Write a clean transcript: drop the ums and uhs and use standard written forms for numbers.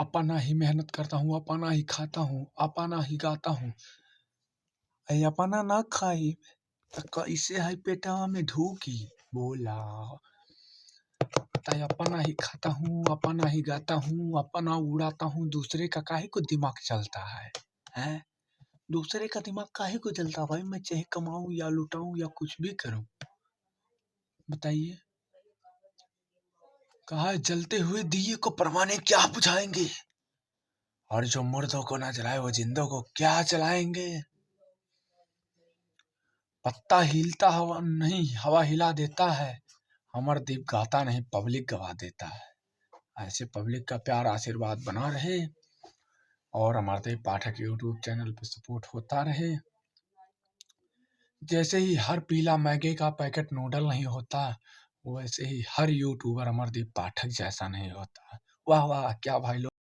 अपना ही मेहनत करता हूँ, अपना ही खाता हूँ, अपना ही गाता हूँ। अपना ना खाई त कैसे है पेटवा में ढूकी बोला। अपना ही खाता हूँ, अपना ही गाता हूँ, अपना उड़ाता हूँ, दूसरे का काहे को दिमाग चलता है? हैं? दूसरे का दिमाग काहे को चलता भाई? मैं चाहे कमाऊं या लुटाऊं या कुछ भी करूं, बताइए। कहा है जलते हुए दिए को परवाने क्या बुझाएंगे, और जो मुर्दों को ना जलाए वो जिंदों को क्या जलाएंगे। पत्ता हिलता हवा नहीं, हवा हिला देता है। अमरदीप गाता नहीं, पब्लिक गवा देता है। ऐसे पब्लिक का प्यार आशीर्वाद बना रहे और अमरदीप पाठक यूट्यूब चैनल पे सपोर्ट होता रहे। जैसे ही हर पीला मैगी का पैकेट नूडल नहीं होता, वैसे ही हर यूट्यूबर अमरदीप पाठक जैसा नहीं होता। वाह वाह, क्या भाई लोग।